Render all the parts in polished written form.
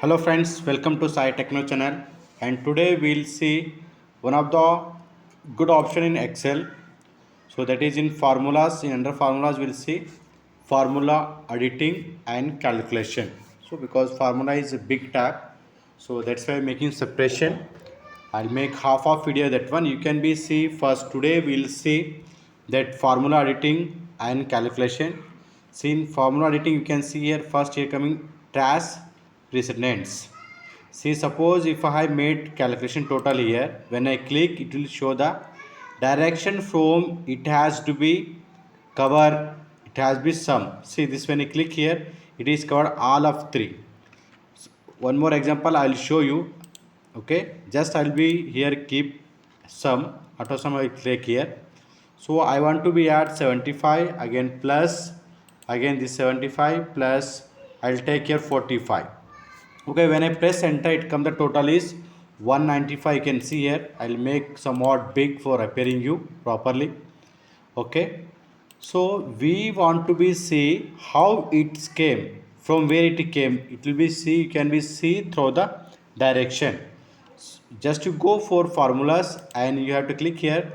Hello friends, welcome to Sai Techno channel, and today we'll see one of the good option in Excel. So that is in formulas. In under formulas we'll see formula editing and calculation. So because formula is a big tab, so that's why I'm making separation. I'll make half of video that one. You can be see first today we'll see that formula editing and calculation. See in formula editing you can see here first here coming trash precedents. See, suppose if I made calculation total here, when I click, it will show the direction from it has to be cover, it has to be sum. See this when I click here, it is covered all of three. One more example I will show you. Okay, just I will be here keep sum, auto sum I will click here. So I want to be at 75 again plus again this 75 plus I will take here 45. Okay, when I press enter it come the total is 195. You can see here I'll make somewhat big for appearing you properly. Okay, so we want to be see how it came, from where it came. It will be see, you can be see through the direction. Just to go for formulas and you have to click here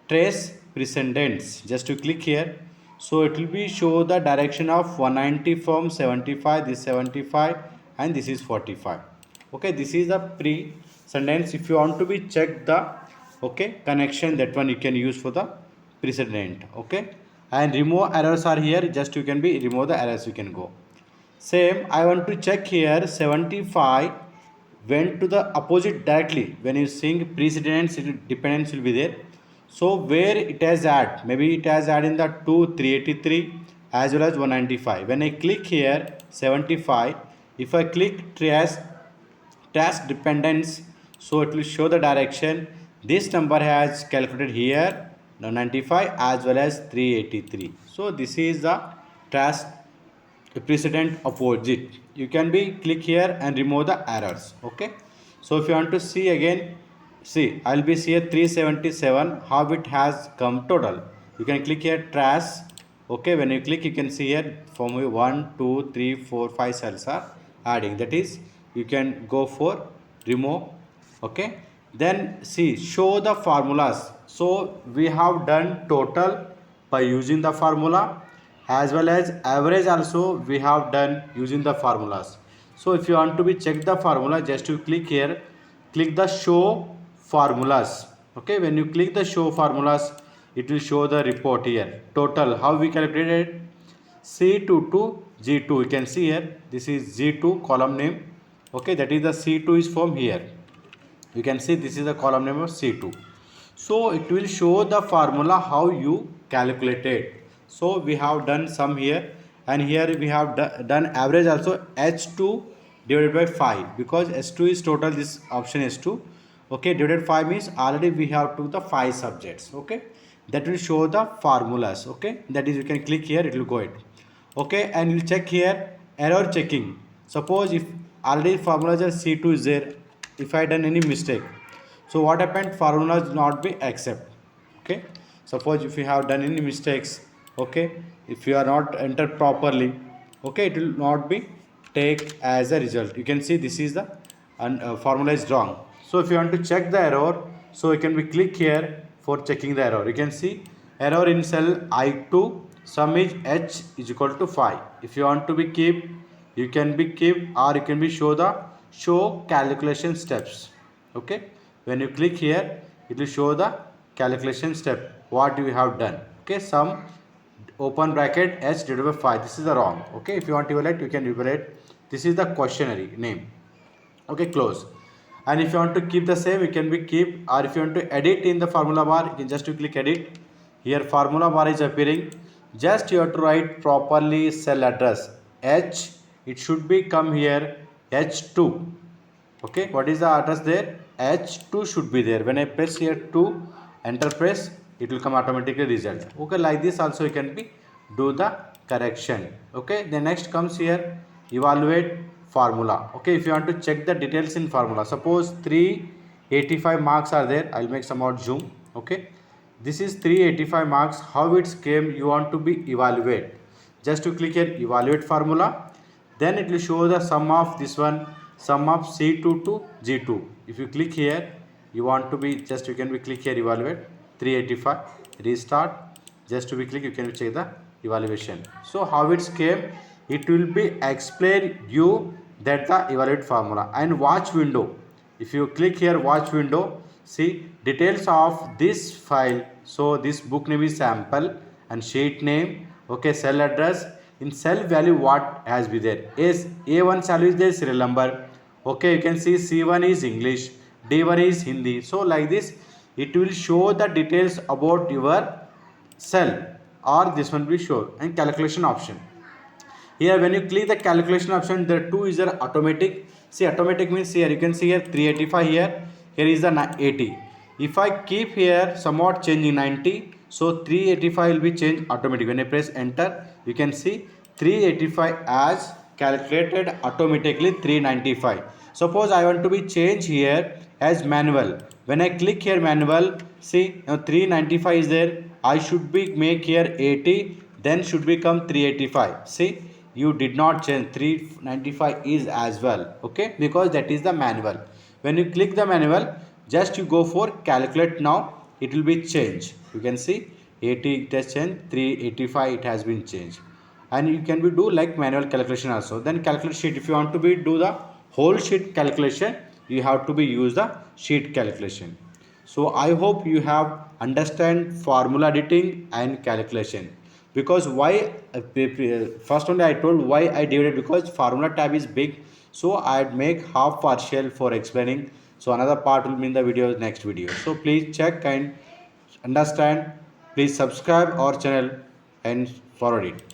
trace precedents. Just to click here, so it will be show the direction of 190 from 75, this 75 and this is 45. Okay, this is the precedence. If you want to be check the okay connection, that one you can use for the precedent. Okay, and remove errors are here. Just you can be remove the errors, you can go. Same I want to check here 75 went to the opposite directly. When you sing precedence, dependence will be there. So where it has add, maybe it has add in the 2 383 as well as 195. When I click here 75, if I click task dependence, so it will show the direction. This number has calculated here 95 as well as 383. So this is the task precedent opposite. You can be click here and remove the errors. Okay, so if you want to see again, see I'll be see here 377 how it has come total. You can click here trash. Okay, when you click you can see here from 1 2 3 4 5 cells are adding, that is you can go for remove. Okay, then see show the formulas. So we have done total by using the formula, as well as average also we have done using the formulas. So if you want to be check the formula, just to click here, click the show formulas. Okay, when you click the show formulas, it will show the report here total how we calculated C2 to G2. You can see here this is G2 column name. Okay, that is the C2 is from here. You can see this is the column name of C2. So it will show the formula how you calculated. So we have done some here, and here we have done average also H2 divided by 5, because S2 is total, this option S2. Okay, divided 5 means already we have took the 5 subjects. Okay, that will show the formulas. Okay, that is you can click here, it will go it. Okay, and you check here error checking. Suppose if already formulas are C2 is there, if I done any mistake, so what happened, formulas not be accept. Okay, suppose if you have done any mistakes, okay, if you are not entered properly, okay, it will not be take as a result. You can see this is the formula is wrong. So if you want to check the error, so you can be click here for checking the error. You can see error in cell I2, sum is H is equal to 5. If you want to be keep, you can be keep, or you can be show the show calculation steps. Okay, when you click here, it will show the calculation step what you have done. Okay, sum open bracket H divided by 5, this is the wrong. Okay, if you want to evaluate, you can evaluate. This is the questionnaire name. Okay, close. And if you want to keep the same, you can be keep, or if you want to edit in the formula bar, you can just to click edit. Here formula bar is appearing. Just you have to write properly cell address H, it should be come here H2. Okay, what is the address there? H2 should be there. When I press here 2, enter press, it will come automatically result. Okay, like this also you can be do the correction. Okay, the next comes here evaluate formula. Okay, if you want to check the details in formula, suppose 385 marks are there, I'll make some more zoom. Okay, this is 385 marks, how it came you want to be evaluate. Just to click here evaluate formula, then it will show the sum of this one sum of C2 to G2. If you click here, you want to be just, you can be click here evaluate 385, restart, just to be click, you can check the evaluation. So how it came, it will be explain you that the evaluate formula. And watch window, if you click here watch window, see details of this file. So this book name is sample and sheet name, okay, cell address, in cell value what has been there is A1 cell is there serial number, okay, you can see C1 is English, D1 is Hindi. So like this it will show the details about your cell, or this one will show. And calculation option, here when you click the calculation option, there two is there automatic. See automatic means here you can see here 385, here is the 80. If I keep here somewhat changing 90, so 385 will be changed automatically. When I press enter, you can see 385 as calculated automatically 395. Suppose I want to be change here as manual. When I click here manual, see now 395 is there. I should be make here 80, then should become 385. See, you did not change, 395 is as well, okay, because that is the manual. When you click the manual, just you go for calculate now, it will be changed. You can see 80 it has changed, 385 it has been changed. And you can be do like manual calculation also. Then calculate sheet, if you want to be do the whole sheet calculation, you have to be use the sheet calculation. So I hope you have understand formula editing and calculation. Because why first only I told why I divided, because formula tab is big, so I'd make half partial for explaining. So another part will be in the video next video. So please check and understand. Please subscribe our channel and forward it.